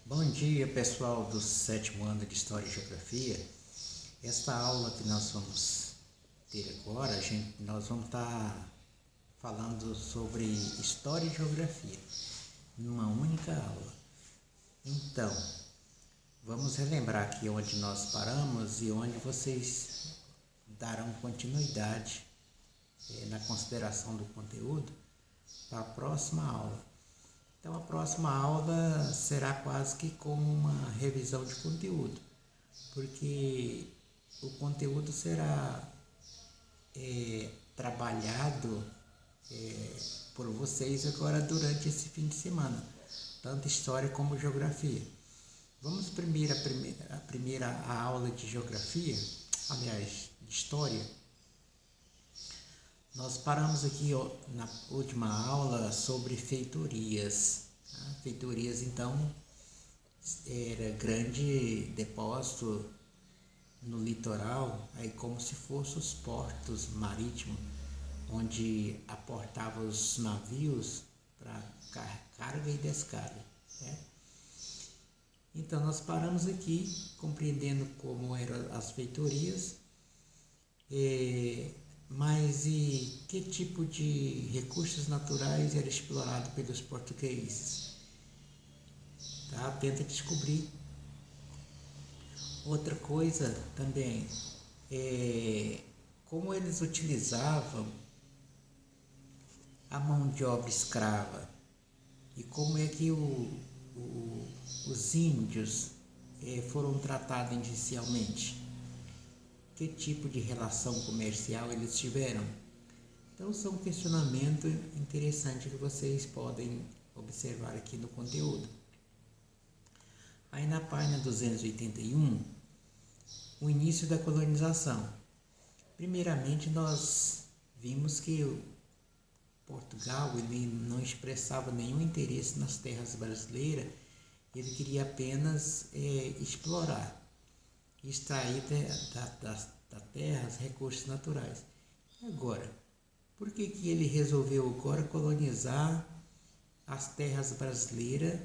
Bom dia, pessoal do sétimo ano de História e Geografia. Esta aula que nós vamos ter agora, nós vamos estar falando sobre História e Geografia numa única aula. Então, vamos relembrar aqui onde nós paramos e onde vocês darão continuidade na consideração do conteúdo para a próxima aula. Então, a próxima aula será quase que como uma revisão de conteúdo, porque o conteúdo será trabalhado por vocês agora durante esse fim de semana, tanto História como Geografia. Vamos primeiro a primeira aula de Geografia, aliás, de História. Nós paramos aqui na última aula sobre feitorias. Feitorias, então, era grande depósito no litoral, aí como se fossem os portos marítimos, onde aportavam os navios para carga e descarga. Né? Então, nós paramos aqui, compreendendo como eram as feitorias, mas e que tipo de recursos naturais era explorado pelos portugueses? Tá? Tenta descobrir. Outra coisa também é como eles utilizavam a mão de obra escrava e como é que os índios foram tratados inicialmente. Que tipo de relação comercial eles tiveram? Então, são questionamentos interessantes que vocês podem observar aqui no conteúdo. Aí na página 281, o início da colonização. Primeiramente, nós vimos que Portugal ele não expressava nenhum interesse nas terras brasileiras, ele queria apenas explorar, extrair da terra os recursos naturais. E agora, por que ele resolveu agora colonizar as terras brasileiras,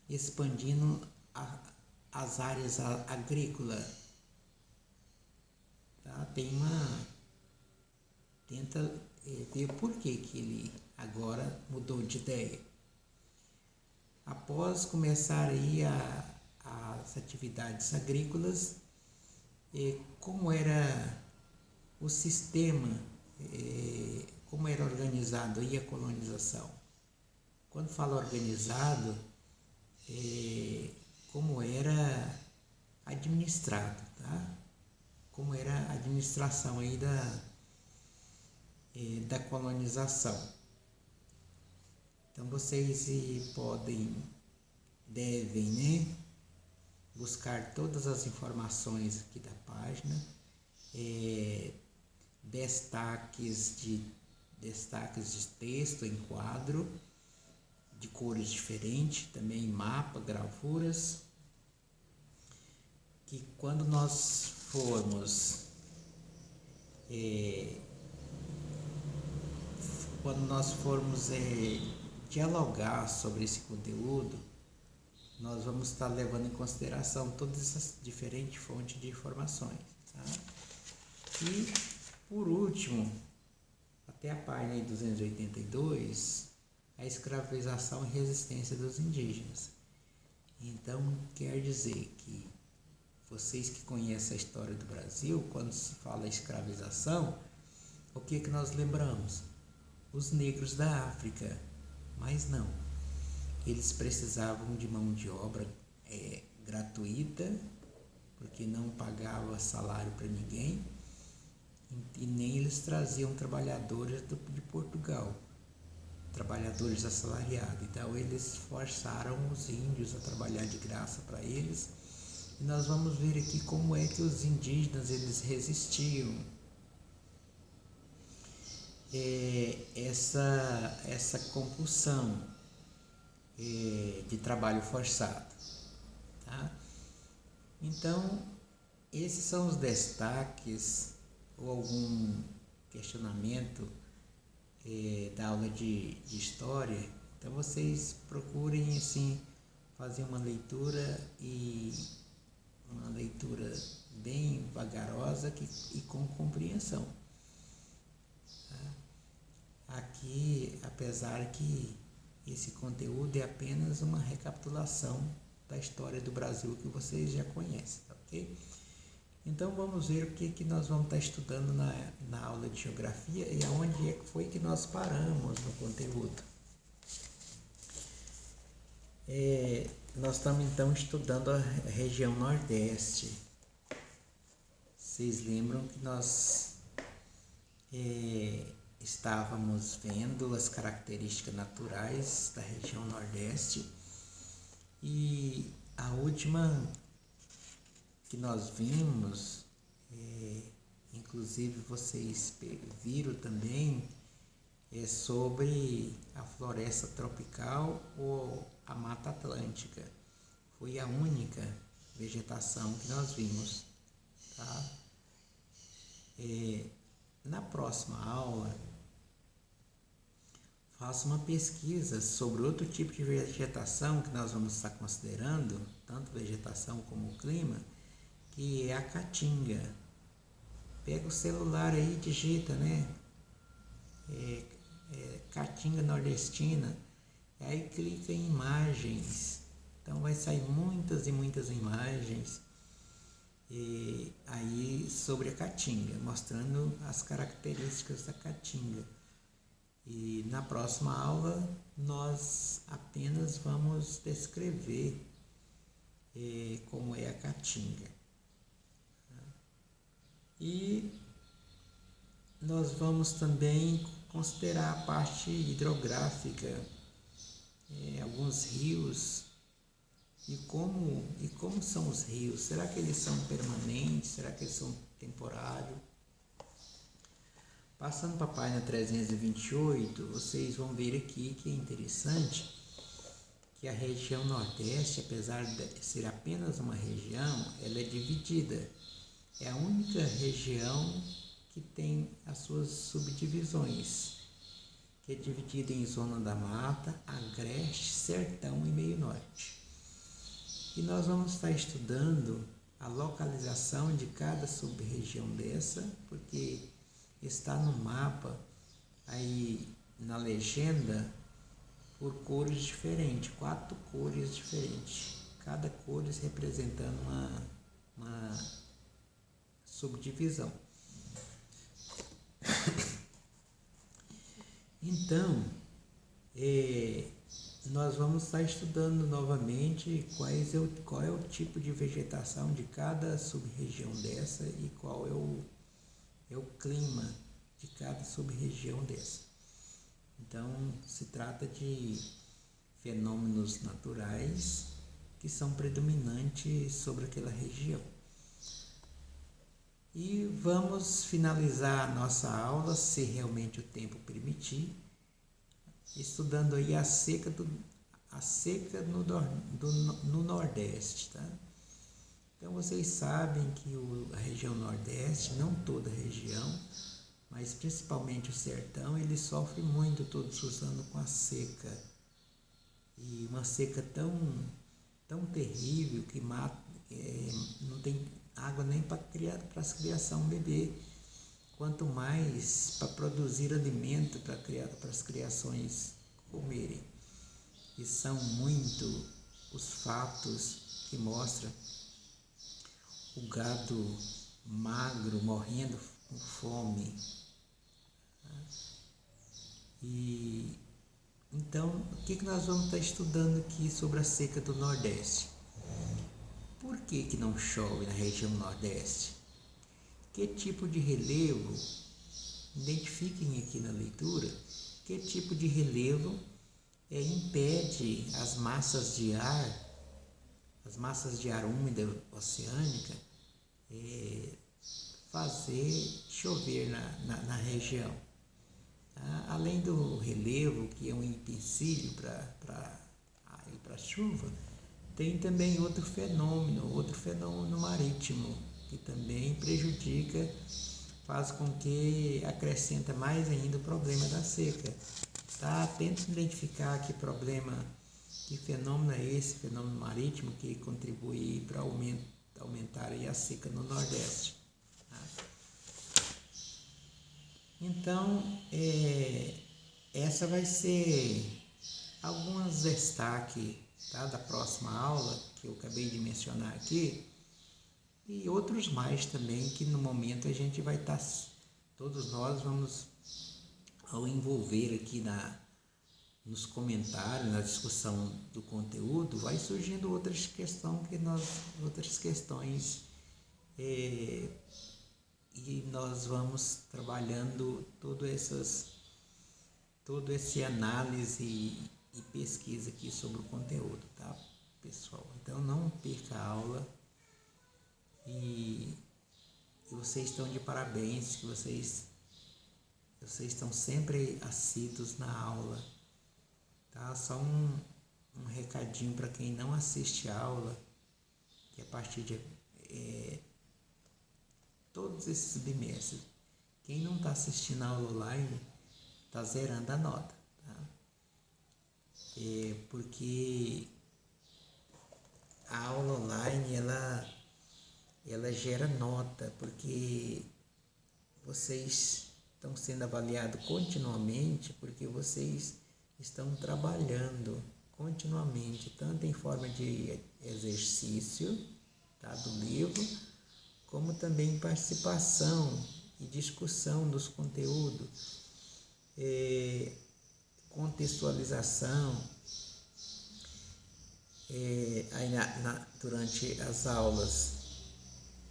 expandindo as áreas agrícolas? Tá? Tenta ver por que ele agora mudou de ideia. Após começar aí as atividades agrícolas, como era o sistema, como era organizado aí a colonização. Quando falo organizado, como era administrado, tá? Como era a administração aí da colonização. Então vocês devem, né, buscar todas as informações aqui da página, destaques de texto em quadro, de cores diferentes, também mapa, gravuras, que quando nós formos dialogar sobre esse conteúdo, nós vamos estar levando em consideração todas essas diferentes fontes de informações. Tá? E, por último, até a página 282, a escravização e resistência dos indígenas. Então, quer dizer que vocês que conhecem a história do Brasil, quando se fala escravização, o que nós lembramos? Os negros da África. Mas não. Eles precisavam de mão de obra gratuita, porque não pagava salário para ninguém, e nem eles traziam trabalhadores de Portugal, trabalhadores assalariados. Então eles forçaram os índios a trabalhar de graça para eles, e nós vamos ver aqui como é que os indígenas eles resistiam essa compulsão de trabalho forçado. Tá? Então, esses são os destaques ou algum questionamento da aula de História. Então, vocês procurem assim fazer uma leitura bem vagarosa e com compreensão. Aqui, apesar que esse conteúdo é apenas uma recapitulação da história do Brasil que vocês já conhecem, tá ok? Então vamos ver o que nós vamos estar estudando na aula de geografia e aonde é que foi que nós paramos no conteúdo. Nós estamos então estudando a região Nordeste. Vocês lembram que nós estávamos vendo as características naturais da região Nordeste e a última que nós vimos, inclusive vocês viram também, é sobre a floresta tropical ou a Mata Atlântica. Foi a única vegetação que nós vimos, tá? Na próxima aula, faça uma pesquisa sobre outro tipo de vegetação que nós vamos estar considerando, tanto vegetação como o clima, que é a caatinga. Pega o celular aí e digita, né? Caatinga nordestina. Aí clica em imagens. Então vai sair muitas e muitas imagens aí sobre a caatinga, mostrando as características da caatinga. E na próxima aula nós apenas vamos descrever como é a caatinga. E nós vamos também considerar a parte hidrográfica, alguns rios e como são os rios. Será que eles são permanentes? Será que eles são temporários? Passando para a página 328, vocês vão ver aqui que é interessante que a região Nordeste, apesar de ser apenas uma região, ela é dividida. É a única região que tem as suas subdivisões, que é dividida em zona da mata, agreste, sertão e meio norte. E nós vamos estar estudando a localização de cada sub-região dessa, porque está no mapa, aí na legenda, por cores diferentes, 4 cores diferentes, cada cor representando uma subdivisão. Então, nós vamos estar estudando novamente qual é o tipo de vegetação de cada sub-região dessa e qual é o clima de cada sub-região dessa. Então, se trata de fenômenos naturais que são predominantes sobre aquela região. E vamos finalizar a nossa aula, se realmente o tempo permitir, estudando aí a seca no Nordeste, tá? Então vocês sabem que a região Nordeste, não toda a região, mas principalmente o sertão, ele sofre muito todos os anos com a seca. E uma seca tão terrível que mata, não tem água nem para as criação beber, quanto mais para produzir alimento para as criações comerem. E são muito os fatos que mostram o gado magro morrendo com fome. E então, o que nós vamos estar estudando aqui sobre a seca do Nordeste? Por que não chove na região Nordeste? Que tipo de relevo, identifiquem aqui na leitura, que tipo de relevo impede as massas de ar úmida oceânica fazer chover na região. Além do relevo, que é um empecilho para a chuva, tem também outro fenômeno marítimo, que também prejudica, faz com que acrescenta mais ainda o problema da seca. Tá? Tenta identificar que problema Que fenômeno é esse, fenômeno marítimo, que contribui para aumentar aí a seca no Nordeste? Tá? Então, essa vai ser alguns destaques, tá, da próxima aula, que eu acabei de mencionar aqui, e outros mais também, que no momento a gente vai estar, todos nós vamos, ao envolver aqui nos comentários, na discussão do conteúdo, vai surgindo outras questões e nós vamos trabalhando todo esse análise e pesquisa aqui sobre o conteúdo, tá, pessoal? Então não perca a aula e vocês estão de parabéns, que vocês estão sempre assíduos na aula. Tá? Só um recadinho para quem não assiste a aula, que a partir de todos esses bimestres, quem não está assistindo a aula online está zerando a nota. Tá? Porque a aula online ela gera nota, porque vocês estão sendo avaliados continuamente, porque vocês estão trabalhando continuamente, tanto em forma de exercício, tá, do livro, como também participação e discussão dos conteúdos, contextualização aí durante as aulas.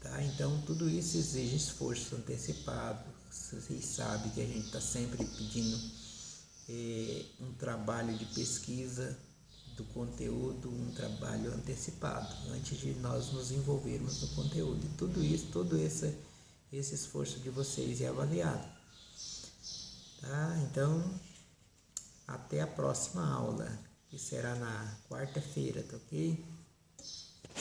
Tá? Então, tudo isso exige esforço antecipado. Vocês sabem que a gente está sempre pedindo um trabalho de pesquisa do conteúdo, um trabalho antecipado, antes de nós nos envolvermos no conteúdo. E tudo isso, todo esse esforço de vocês é avaliado. Tá? Então, até a próxima aula, que será na quarta-feira, tá ok?